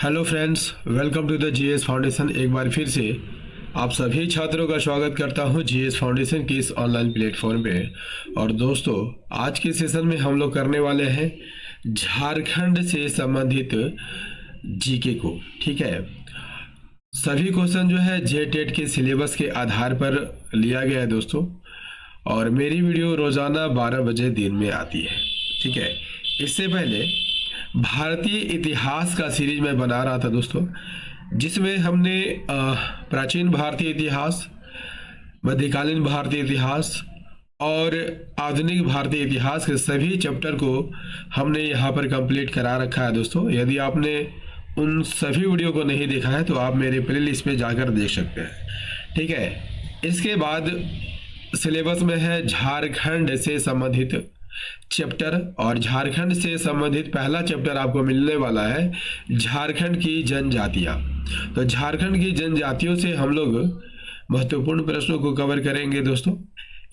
Hello friends, welcome to the GS foundation. एक बार फिर से आप सभी छात्रों का स्वागत करता हूं जीएस फाउंडेशन की इस ऑनलाइन प्लेटफॉर्म पे। और दोस्तों, आज के सेशन में हम लोग करने वाले हैं झारखंड से संबंधित जीके को। ठीक है, सभी क्वेश्चन जो है जेटेट के सिलेबस के आधार पर लिया गया है दोस्तों। और मेरी वीडियो रोज़ाना 12 बजे दिन में आती है। ठीक है, इससे पहले भारतीय इतिहास का सीरीज मैं बना रहा था दोस्तों, जिसमें हमने प्राचीन भारतीय इतिहास, मध्यकालीन भारतीय इतिहास और आधुनिक भारतीय इतिहास के सभी चैप्टर को हमने यहाँ पर कंप्लीट करा रखा है दोस्तों। यदि आपने उन सभी वीडियो को नहीं देखा है तो आप मेरे प्लेलिस्ट पे जाकर देख सकते हैं। ठीक है, इसके बाद सिलेबस में है झारखंड से संबंधित चैप्टर, और झारखंड से संबंधित पहला चैप्टर आपको मिलने वाला है झारखंड की जनजातियां। तो झारखंड की जनजातियों से हम लोग महत्वपूर्ण प्रश्नों को कवर करेंगे दोस्तों।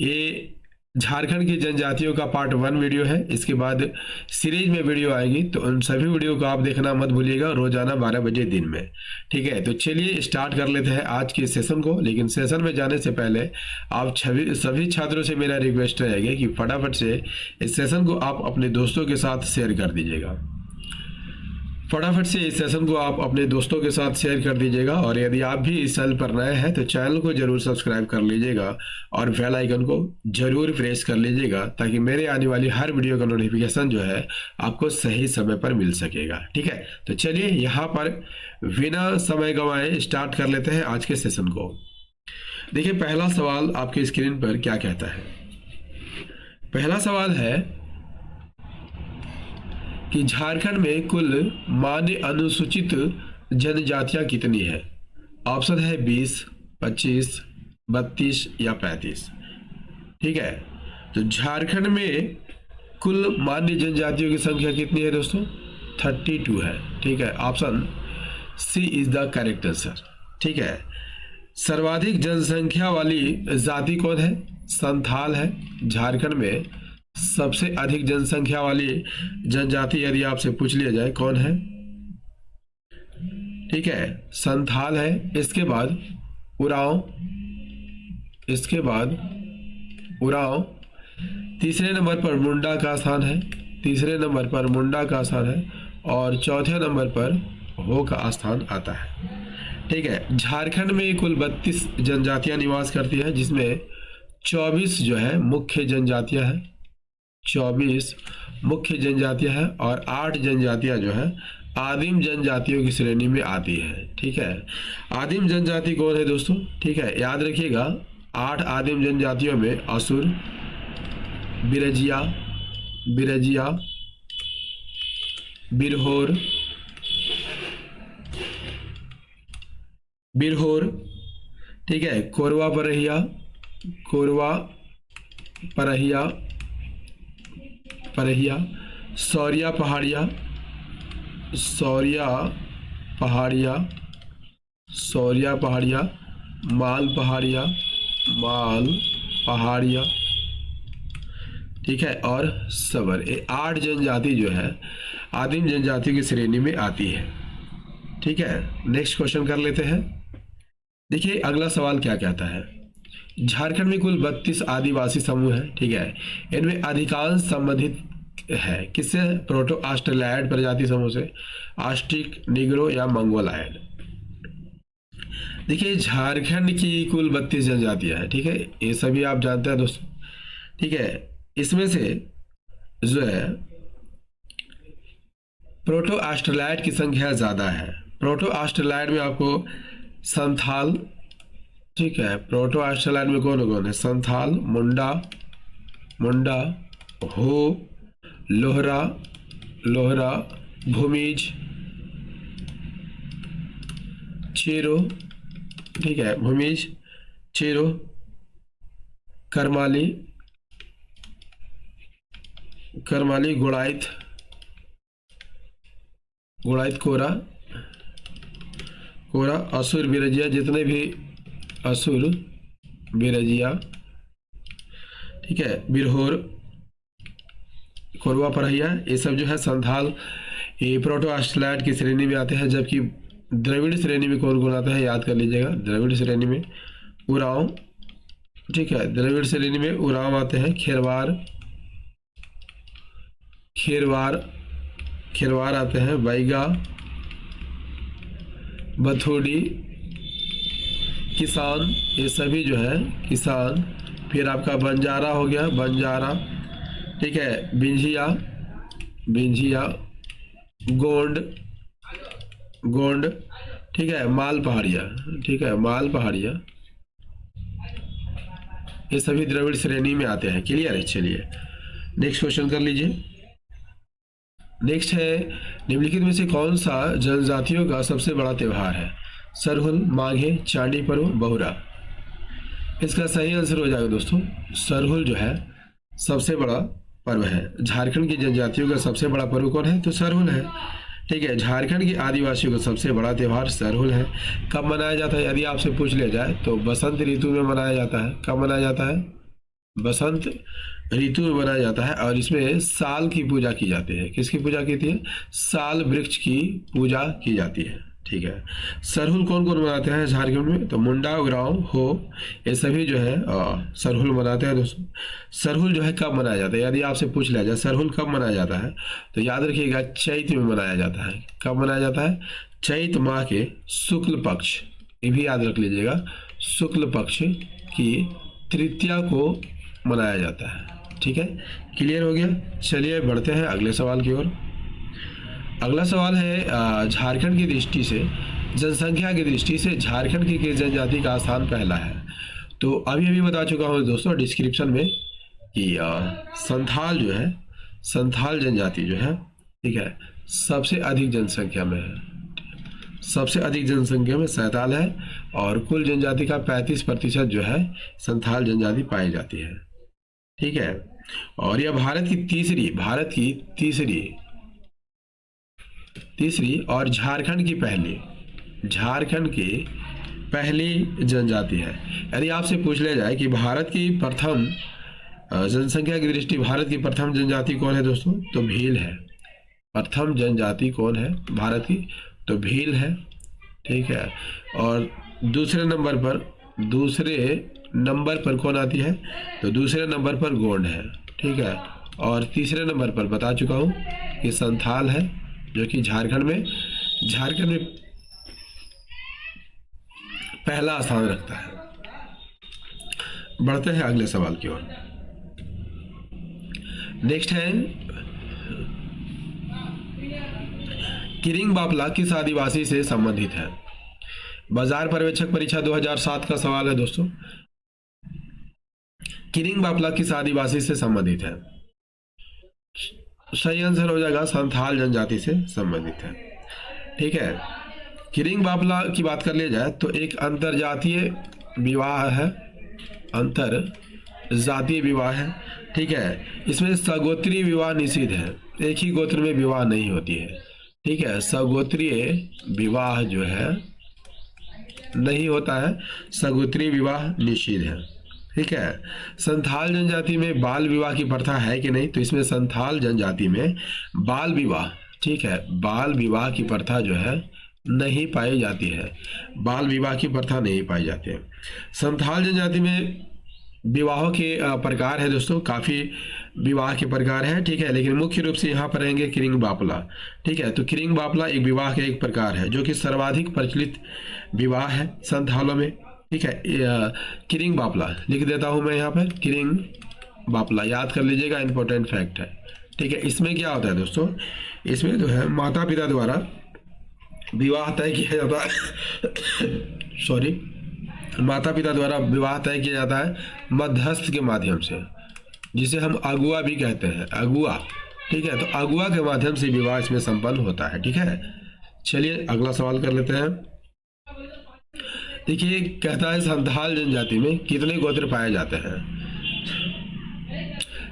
ये झारखंड की जनजातियों का पार्ट 1 वीडियो है। इसके बाद सीरीज में वीडियो आएगी, तो उन सभी वीडियो को आप देखना मत भूलिएगा रोजाना 12 बजे दिन में। ठीक है, तो चलिए स्टार्ट कर लेते हैं आज के सेशन को। लेकिन सेशन में जाने से पहले आप सभी छात्रों से मेरा रिक्वेस्ट रहेगा कि फटाफट से इस सेशन को आप अपने दोस्तों के साथ शेयर कर दीजिएगा। फटाफट से इस सेशन को आप अपने दोस्तों के साथ शेयर कर दीजिएगा। और यदि आप भी इस चैनल पर नए हैं तो चैनल को जरूर सब्सक्राइब कर लीजिएगा और बेल आइकन को जरूर प्रेस कर लीजिएगा, ताकि मेरे आने वाली हर वीडियो का नोटिफिकेशन जो है आपको सही समय पर मिल सकेगा। ठीक है, तो चलिए यहाँ पर बिना समय गंवाए स्टार्ट कर लेते हैं आज के सेशन को। देखिए, पहला सवाल आपके स्क्रीन पर क्या कहता है। पहला सवाल है कि झारखंड में कुल मान्य अनुसूचित जनजातियां कितनी है। ऑप्शन है 20, 25, 32 या 35। ठीक है, तो झारखंड में कुल मान्य जनजातियों की संख्या कितनी है दोस्तों? 32 है। ठीक है, option C is the correct answer. ठीक है, सर्वाधिक जनसंख्या वाली जाति कौन है? संथाल है। झारखंड में सबसे अधिक जनसंख्या वाली जनजाति यदि आपसे पूछ लिया जाए कौन है? ठीक है, संथाल है। इसके बाद उरांव, इसके बाद उरांव। तीसरे नंबर पर मुंडा का स्थान है, तीसरे नंबर पर मुंडा का स्थान है, और चौथे नंबर पर हो का स्थान आता है। ठीक है, झारखंड में कुल 32 जनजातियां निवास करती हैं, जिसमें 24 जो है मुख्य जनजातियां हैं, 24 मुख्य जनजातियां हैं, और 8 जनजातियां जो है आदिम जनजातियों की श्रेणी में आती है। ठीक है, आदिम जनजाति कौन है दोस्तों? ठीक है, याद रखिएगा 8 आदिम जनजातियों में असुर, बिरजिया, बिरहोर, ठीक है, कोरवा परहिया, सौरिया पहाड़िया, माल पहाड़िया। ठीक है, और सबर। ये 8 जनजाति जो है आदिम जनजाति की श्रेणी में आती है। ठीक है, नेक्स्ट क्वेश्चन कर लेते हैं। देखिए, अगला सवाल क्या कहता है। झारखंड में कुल 32 आदिवासी समूह है। ठीक है, इनमें अधिकांश संबंधित है किससे? प्रोटो ऑस्ट्रेलियाड प्रजाति समूह से, आस्टिक, निग्रो या मंगोलायड। देखिए, झारखंड की कुल 32 जनजातियां हैं। ठीक है, ये सभी आप जानते हैं दोस्तों। ठीक है, इसमें से जो है प्रोटो ऑस्ट्रेलियाड की संख्या ज्यादा है। प्रोटो ऑस्ट्रेलियाड में आपको संथाल, ठीक है, प्रोटो ऑस्ट्रेलियाड में कौन है? संथाल, मुंडा, हो, लोहरा, भूमिज, चेरो। ठीक है, भूमिज, चेरो, करमाली, गुड़ाइत, कोरा, असुर, बिरजिया। जितने भी असुर, बिरजिया, ठीक है, बिरहोर, कोरवा, परहिया, ये सब जो है संथाल ये प्रोटोस्टलाइट की श्रेणी में आते हैं, जबकि द्रविड़ श्रेणी में कौन कौन आता है याद कर लीजिएगा। द्रविड़ श्रेणी में उरांव, ठीक है, द्रविड़ श्रेणी में उरांव आते हैं, खेरवार आते हैं, बैगा, बथोडी, किसान, ये सभी जो है किसान। फिर आपका बंजारा हो गया, बंजारा, ठीक है, बिंझिया, गोंड, ठीक है, माल पहाड़िया, ठीक है, माल पहाड़िया, ये सभी द्रविड़ श्रेणी में आते हैं। क्लियर है। चलिए नेक्स्ट क्वेश्चन कर लीजिए। नेक्स्ट है, निम्नलिखित में से कौन सा जनजातियों का सबसे बड़ा त्योहार है? सरहुल, माघे, चांडी पर्व, बहुरा। इसका सही आंसर हो जाएगा दोस्तों, सरहुल जो है सबसे बड़ा पर्व है। झारखंड की जनजातियों का सबसे बड़ा पर्व कौन है? तो सरहुल है। ठीक है, झारखंड के आदिवासियों का सबसे बड़ा त्यौहार सरहुल है। कब मनाया जाता है यदि आपसे पूछ लिया जाए तो बसंत ऋतु में मनाया जाता है। कब मनाया जाता है? बसंत ऋतु में मनाया जाता है और इसमें साल की पूजा की जाती है। किसकी पूजा की जाती है? साल वृक्ष की पूजा की जाती है। ठीक है, सरहुल कौन कौन मनाते हैं झारखंड में? तो मुंडा, उरांव, हो, ये सभी जो है सरहुल मनाते हैं दोस्तों। सरहुल जो है कब मनाया जाता है यदि आपसे पूछ लिया जाए सरहुल कब मनाया जाता है तो याद रखिएगा चैत में मनाया जाता है। कब मनाया जाता है? चैत माह के शुक्ल पक्ष, ये भी याद रख लीजिएगा, शुक्ल पक्ष की तृतीया को मनाया जाता है। ठीक है, क्लियर हो गया। चलिए बढ़ते हैं अगले सवाल की ओर। अगला सवाल है, झारखंड की दृष्टि से, जनसंख्या की दृष्टि से झारखंड की किस जनजाति का स्थान पहला है? तो अभी बता चुका हूँ दोस्तों डिस्क्रिप्शन में कि संथाल जो है, संथाल जनजाति जो है, ठीक है, सबसे अधिक जनसंख्या में है। सबसे अधिक जनसंख्या में संथाल है और कुल जनजाति का 35% जो है संथाल जनजाति पाई जाती है। ठीक है, और यह भारत की तीसरी और झारखंड की पहली जनजाति है। यदि आपसे पूछ लिया जाए कि भारत की प्रथम जनसंख्या की दृष्टि भारत की प्रथम जनजाति कौन है दोस्तों? तो भील है। प्रथम जनजाति कौन है भारत की? तो भील है। ठीक है, और दूसरे नंबर पर कौन आती है? तो दूसरे नंबर पर गोंड है। ठीक है, और तीसरे नंबर पर बता चुका हूँ कि संथाल है, जो कि झारखंड में पहला स्थान रखता है। बढ़ते हैं अगले सवाल की ओर। नेक्स्ट है, किरिंग बापला किस आदिवासी से संबंधित है? बाजार पर्यवेक्षक परीक्षा 2007 का सवाल है दोस्तों। किरिंग बापला किस आदिवासी से संबंधित है? सही आंसर हो जाएगा संथाल जनजाति से संबंधित है। ठीक है, किरिंग बापला की बात कर लिया जाए तो एक अंतरजातीय विवाह है, अंतरजातीय विवाह है। ठीक है, इसमें सगोत्रीय विवाह निषिद्ध है, एक ही गोत्र में विवाह नहीं होती है। ठीक है, सगोत्रीय विवाह जो है नहीं होता है, सगोत्रीय विवाह निषिद्ध है। ठीक है, संथाल जनजाति में बाल विवाह की प्रथा है कि नहीं? तो इसमें संथाल जनजाति में बाल विवाह, ठीक है, बाल विवाह की प्रथा जो है नहीं पाई जाती है। बाल विवाह की प्रथा नहीं पाई जाती है। संथाल जनजाति में विवाहों के प्रकार है दोस्तों, काफ़ी विवाह के प्रकार है। ठीक है, लेकिन मुख्य रूप से यहाँ पर रहेंगे किरिंग बापला। ठीक है, तो किरिंग बापला एक विवाह का एक प्रकार है जो कि सर्वाधिक प्रचलित विवाह है संथालों में। ठीक है, किरिंग बापला लिख देता हूँ मैं यहाँ पर, किरिंग बापला याद कर लीजिएगा, इंपॉर्टेंट फैक्ट है। ठीक है, इसमें क्या होता है दोस्तों? इसमें जो है माता पिता द्वारा विवाह तय किया जाता है सॉरी, माता पिता द्वारा विवाह तय किया जाता है मध्यस्थ के माध्यम से, जिसे हम अगुआ भी कहते हैं, अगुआ। ठीक है, तो अगुआ के माध्यम से विवाह इसमें संपन्न होता है। ठीक है, चलिए अगला सवाल कर लेते हैं। देखिए, कहता है संथाल जनजाति में कितने गोत्र पाए जाते हैं?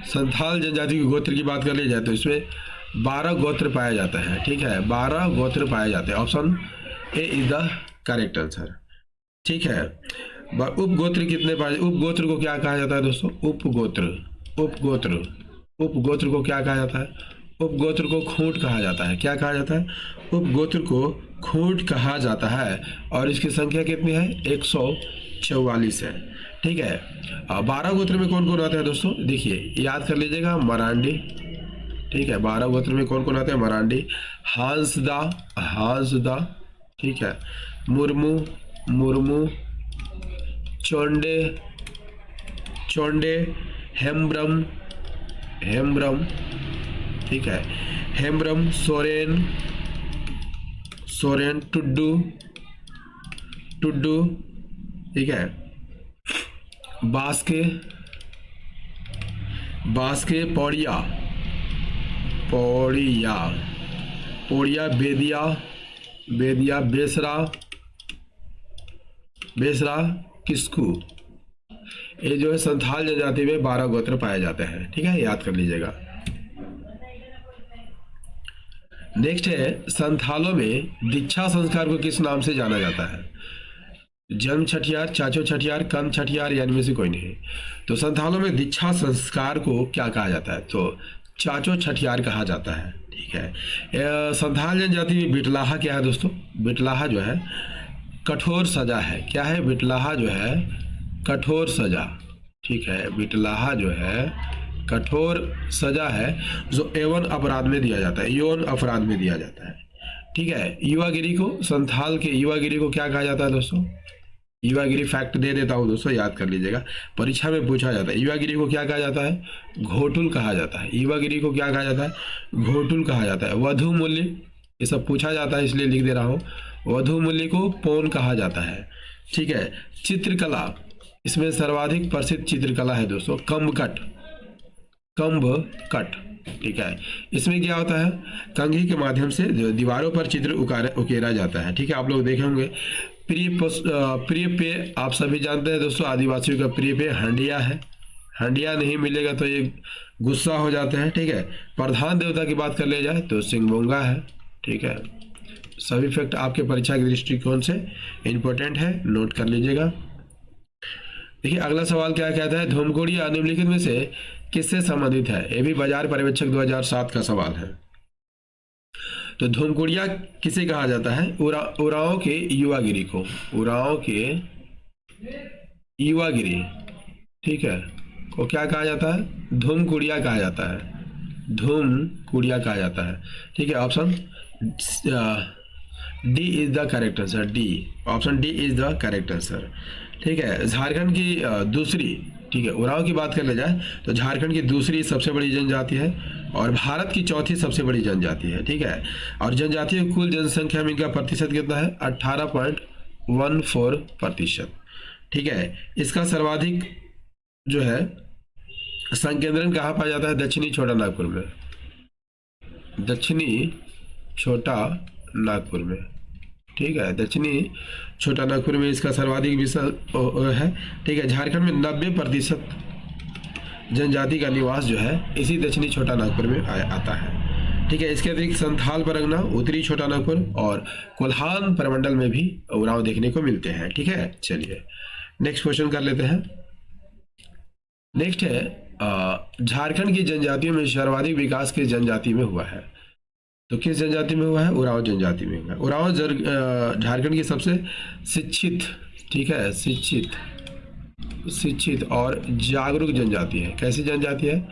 संथाल जनजाति के गोत्र की बात कर ली जाए तो इसमें 12 गोत्र पाए जाते हैं। ठीक है, 12 गोत्र पाए जाते हैं। Option A is the correct answer. ठीक है, उपगोत्र कितने पाए? उपगोत्र को क्या कहा जाता है दोस्तों? उपगोत्र को क्या कहा जाता है? उपगोत्र को खूंट कहा जाता है। क्या कहा जाता है? उपगोत्र को खूंट कहा जाता है और इसकी संख्या कितनी है? 144 है। ठीक है। 12 गोत्र में कौन कौन आता है दोस्तों? देखिए याद कर लीजिएगा, मरांडी। ठीक है, 12 गोत्र में कौन कौन आते हैं? मरांडी, हांसदा, ठीक है, मुर्मू, चोंडे, हेम्ब्रम, ठीक है, हेम्ब्रम, सोरेन, टुड्डू, ठीक है, बास्के, पौड़िया, बेदिया, बेसरा, किस्कू। ये जो है संथाल जनजाति में 12 गोत्र पाए जाते हैं। ठीक है, याद कर लीजिएगा। नेक्स्ट है, संथालों में दीक्षा संस्कार को किस नाम से जाना जाता है? जन्म छठियार, चाचो छठियार, कंद छठियार या इनमें से कोई नहीं। तो संथालों में दीक्षा संस्कार को क्या कहा जाता है? तो चाचो छठियार कहा जाता है। ठीक है। संथाल जनजाति में बिटलाहा क्या है दोस्तों? बिटलाहा जो है कठोर सजा है। क्या है? बिटलाहा जो है कठोर सजा। ठीक है, बिटलाहा जो है कठोर सजा है जो यौन अपराध में दिया जाता है। ठीक है। युवागिरी को, संथाल के युवागिरी को क्या कहा जाता है दोस्तों? युवागिरी फैक्ट दे देता हूँ दोस्तों, याद कर लीजिएगा, परीक्षा में पूछा जाता है। युवागिरी को क्या कहा जाता है? घोटुल कहा जाता है। युवागिरी को क्या कहा जाता है? घोटुल कहा जाता है। वधु मूल्य, ये सब पूछा जाता है इसलिए लिख दे रहा हूँ। वधु मूल्य को पौन कहा जाता है। ठीक है। चित्रकला, इसमें सर्वाधिक प्रसिद्ध चित्रकला है दोस्तों कंभ कट। ठीक है। इसमें क्या होता है? कंघी के माध्यम से दीवारों पर चित्र उकेरा जाता है। ठीक है, आप लोग देखे होंगे। प्रिय पेय आप सभी जानते हैं दोस्तों, आदिवासियों का प्रिय पेय हंडिया है। हंडिया नहीं मिलेगा तो ये गुस्सा हो जाते हैं। ठीक है। प्रधान देवता की बात कर ले जाए तो सिंगबोंगा है। ठीक है। सभी फैक्ट आपके परीक्षा के दृष्टिकोण से इंपॉर्टेंट है, नोट कर लीजिएगा। देखिए अगला सवाल क्या कहता है? धूमकुड़िया निम्नलिखित में से किससे संबंधित है? ये भी बाजार पर्यवेक्षक 2007 का सवाल है। तो धूमकुड़िया किसे कहा जाता है? उरांव के युवागिरी को, ठीक है, को क्या कहा जाता है? धूमकुड़िया कहा जाता है। ठीक है। Option D is the correct answer. Option D is the correct answer. ठीक है। झारखंड की दूसरी, ठीक है, उरांव की बात कर ले जाए तो झारखंड की दूसरी सबसे बड़ी जनजाति है और भारत की चौथी सबसे बड़ी जनजाति है। ठीक है। और जनजाति की कुल जनसंख्या में इनका प्रतिशत कितना है? 18.14%। ठीक है। इसका सर्वाधिक जो है संकेंद्रण कहाँ पाया जाता है? दक्षिणी छोटा नागपुर में। ठीक है, दक्षिणी छोटा नागपुर में इसका सर्वाधिक विस्तार है। ठीक है। झारखंड में 90% जनजाति का निवास जो है इसी दक्षिणी छोटा नागपुर में आता है। ठीक है। इसके अतिरिक्त संथाल परगना, उत्तरी छोटा नागपुर और कोल्हान प्रमंडल में भी उरांव देखने को मिलते हैं। ठीक है। चलिए नेक्स्ट क्वेश्चन कर लेते हैं। नेक्स्ट है झारखंड की जनजातियों में सर्वाधिक विकास किस जनजाति में हुआ है? तो किस जनजाति में हुआ है? उरांव जनजाति में हुआ है। उरांव झारखंड की सबसे शिक्षित, ठीक है, शिक्षित और जागरूक जनजाति है। कैसी जनजाति है?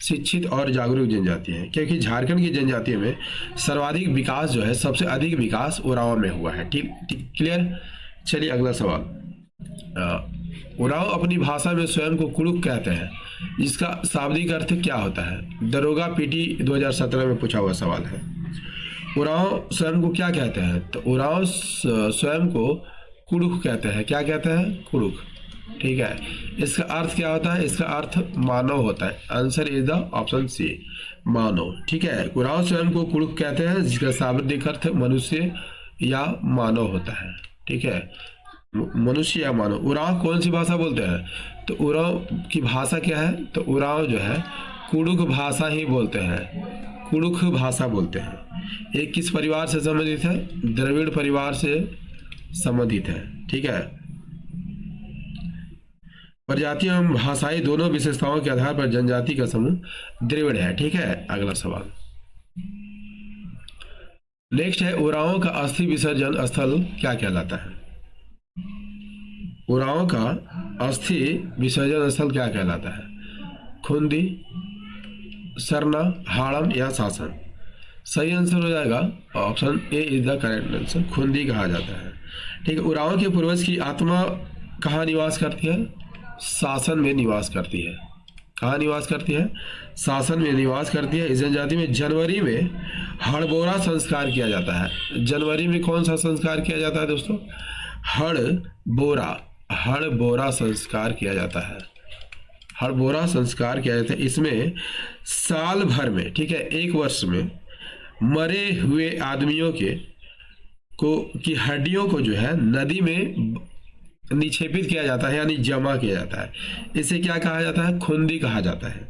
शिक्षित और जागरूक जनजाति है, क्योंकि झारखंड की जनजातियों में सर्वाधिक विकास जो है, सबसे अधिक विकास उरांव में हुआ है। ठीक, क्लियर। चलिए अगला सवाल। उरांव अपनी भाषा में स्वयं को कुड़ुक कहते हैं, जिसका शाब्दिक अर्थ क्या होता है? दरोगा पीटी 2017 में पूछा हुआ सवाल है। उरांव स्वयं को क्या कहते हैं? तो उरांव स्वयं को कुड़ुक कहते हैं। क्या कहते हैं? कुड़ुक। ठीक है। इसका अर्थ क्या होता है? इसका अर्थ मानव होता है। Answer is the option C, मानव। ठीक है। उरांव स्वयं को कुड़ुक कहते हैं, जिसका शाब्दिक अर्थ मनुष्य या मानव होता है। ठीक है, मनुष्य या मानव। उरांव कौन सी भाषा बोलते हैं? तो उरांव की भाषा क्या है? तो उरांव जो है कुड़ुक भाषा ही बोलते हैं, कुड़ुक भाषा बोलते हैं। ये किस परिवार से संबंधित है? द्रविड़ परिवार से संबंधित है। ठीक है। प्रजाति एवं भाषाई दोनों विशेषताओं के आधार पर जनजाति का समूह द्रविड़ है। ठीक है। अगला सवाल। नेक्स्ट है उरांव का अस्थि विसर्जन स्थल क्या कहलाता है? उरांव का अस्थि विसर्जन स्थल क्या कहलाता है? खुंदी, सरना, हाड़म या शासन? सही आंसर हो जाएगा option A is the correct answer, खुंदी कहा जाता है। ठीक है, उरांव के पूर्वज की आत्मा कहाँ निवास करती है? शासन में निवास करती है। कहाँ निवास करती है? शासन में निवास करती है। इस जनजाति में जनवरी में हड़बोरा संस्कार किया जाता है। जनवरी में कौन सा संस्कार किया जाता है दोस्तों? हड़बोरा संस्कार किया जाता है। हड़बोरा संस्कार किया जाता है। इसमें साल भर में, ठीक है, एक वर्ष में मरे हुए आदमियों की हड्डियों को जो है नदी में निक्षेपित किया जाता है, यानी जमा किया जाता है। इसे क्या कहा जाता है? खुंदी कहा जाता है।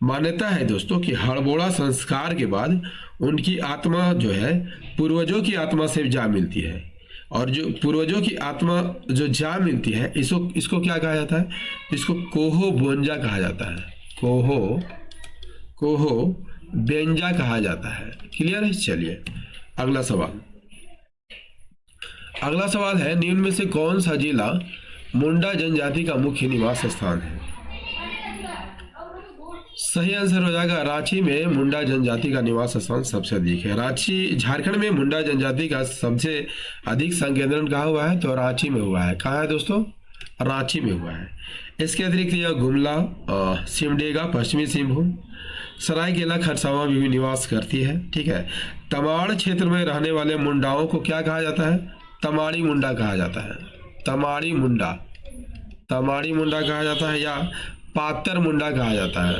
मान्यता है दोस्तों कि हड़बोड़ा संस्कार के बाद उनकी आत्मा जो है पूर्वजों की आत्मा से जा मिलती है, और जो पूर्वजों की आत्मा जो जा मिलती है इसको क्या कहा जाता है? इसको कोहो बोंजा कहा जाता है। कोहो बेंजा कहा जाता है। क्लियर है? चलिए अगला सवाल है, निम्न में से कौन सा जिला मुंडा जनजाति का मुख्य निवास स्थान है? सही आंसर हो जाएगा रांची में मुंडा जनजाति का निवास स्थान सबसे अधिक है। रांची, झारखंड में मुंडा जनजाति का सबसे अधिक संकेंद्रण कहाँ हुआ है? तो रांची में हुआ है। कहाँ है दोस्तों? रांची में हुआ है। इसके अतिरिक्त यह गुमला, सिमडेगा, पश्चिमी सिंहभूम, सरायकेला, खरसावां में भी निवास करती है। ठीक है, तमाड़ क्षेत्र में रहने वाले मुंडाओं को क्या कहा जाता है? तमाड़ी मुंडा कहा जाता है। तमाड़ी मुंडा कहा जाता है या पातर मुंडा कहा जाता है।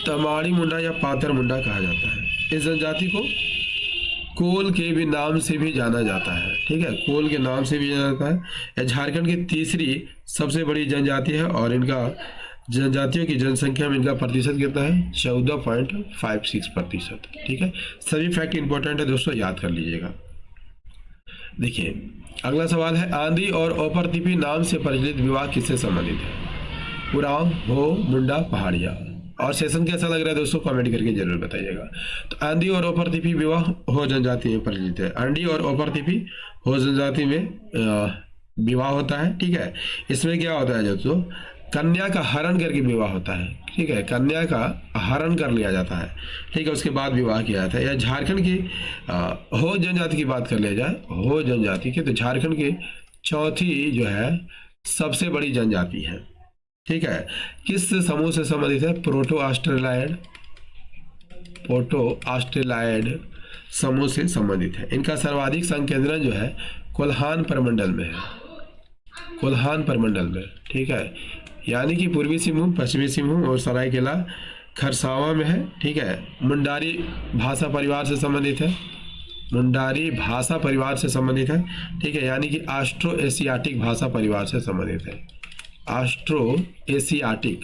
तमाड़ी मुंडा या पातर मुंडा कहा जाता है। इस जनजाति को कोल के भी नाम से भी जाना जाता है। ठीक है, कोल के नाम से भी जाना जाता है। यह झारखंड की तीसरी सबसे बड़ी जनजाति है और इनका जनजातियों की जनसंख्या में इनका प्रतिशत कितना है? 14.56%। ठीक है, सभी फैक्ट इंपॉर्टेंट है दोस्तों, याद कर लीजिएगा। देखिए अगला सवाल है, आंधी और औपरतिपी नाम से प्रचलित विवाह किससे संबंधित है? उरांव, भो, मुंडा, पहाड़िया? और सेशन कैसा लग रहा है दोस्तों कमेंट करके जरूर बताइएगा। तो आंधी और औपरतिपी विवाह हो जनजाति में प्रचलित है। आंधी और औपरतिपी हो जनजाति में विवाह होता है। ठीक है, इसमें क्या होता है दोस्तों? कन्या का हरण करके विवाह होता है। ठीक है, कन्या का हरण कर लिया जाता है। ठीक है, उसके बाद विवाह किया जाता है। या झारखंड की हो जनजाति की बात कर लिया जाए, हो जनजाति की, तो झारखंड की चौथी जो है सबसे बड़ी जनजाति है। ठीक है, किस समूह से संबंधित है? प्रोटो ऑस्ट्रेलाइड समूह से संबंधित है। इनका सर्वाधिक संकेंद्रण जो है कोल्हान प्रमंडल में है। कोल्हान प्रमंडल में, ठीक है, यानी कि पूर्वी सिंहभूम, पश्चिमी सिंहभूम और सरायकेला खरसावां में है। ठीक है, मुंडारी भाषा परिवार से संबंधित है। मुंडारी भाषा परिवार से संबंधित है। ठीक है, यानी कि ऑस्ट्रो एशियाटिक भाषा परिवार से संबंधित है। ऑस्ट्रो एशियाटिक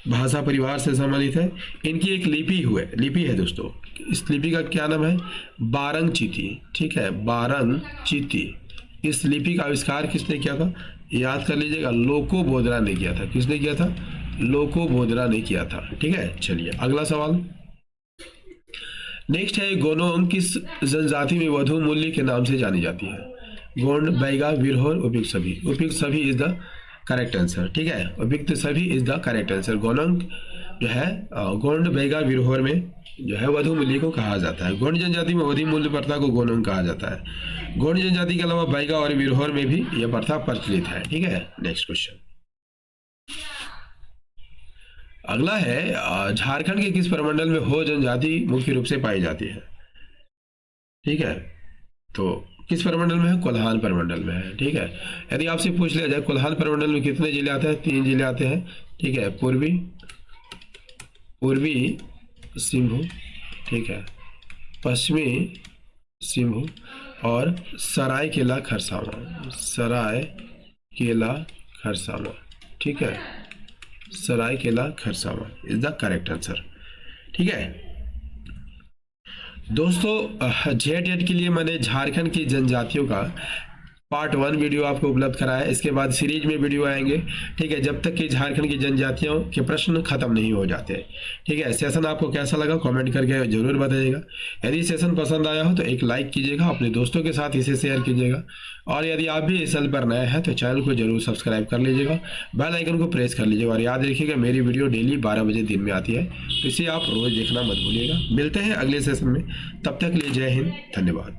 भाषा परिवार से संबंधित है। इनकी एक लिपि है दोस्तों। इस लिपि का क्या नाम है? बारंग चीती। ठीक है, बारंग चीती। इस लिपि का आविष्कार किसने किया था? याद कर लीजिएगा, लोको बोदरा ने किया था। किसने किया था? लोको बोदरा ने किया था। ठीक है, चलिए अगला सवाल। नेक्स्ट है, गोनोंग किस जनजाति में वधु मूल्य के नाम से जानी जाती है? गोंड, बैगा, विरहोर, उपयुक्त सभी? उपयुक्त सभी इज द करेक्ट आंसर। ठीक है, उपयुक्त सभी इज द करेक्ट आंसर। गोनोंग जो है गोंड, बैगा, विरहोर में जो है वधु मूल्य को कहा जाता है। गोंड जनजाति में वधु मूल्य प्रथा को गोनोंग कहा जाता है। गोंड जनजाति के अलावा बैगा और विरहोर में भी यह प्रथा प्रचलित है। ठीक है, नेक्स्ट क्वेश्चन। अगला है, झारखंड के किस प्रमंडल में हो जनजाति मुख्य रूप से पाई जाती है? ठीक है, तो किस प्रमंडल में है? कोल्हान प्रमंडल में है। ठीक है, यदि आपसे पूछ लिया जाए कोल्हान प्रमंडल में कितने जिले आते हैं? 3 जिले आते हैं। ठीक है, पूर्वी सिंहभूम, ठीक है, पश्चिमी सिंहभूम और सरायकेला खरसावां। ठीक है, Seraikela Kharsawan is the correct answer. ठीक है दोस्तों, जेट के लिए मैंने झारखंड की जनजातियों का पार्ट 1 वीडियो आपको उपलब्ध कराया है। इसके बाद सीरीज में वीडियो आएंगे, ठीक है, जब तक कि झारखंड की जनजातियों के प्रश्न खत्म नहीं हो जाते। ठीक है, सेशन आपको कैसा लगा कमेंट करके जरूर बताइएगा। यदि सेशन पसंद आया हो तो एक लाइक कीजिएगा, अपने दोस्तों के साथ इसे शेयर कीजिएगा, और यदि आप भी इस चैनल पर नए हैं तो चैनल को जरूर सब्सक्राइब कर लीजिएगा, बेल आइकन को प्रेस कर लीजिएगा। और याद रखिएगा मेरी वीडियो डेली 12 बजे दिन में आती है, तो इसे आप रोज देखना मत भूलिएगा। मिलते हैं अगले सेशन में, तब तक के लिए जय हिंद, धन्यवाद।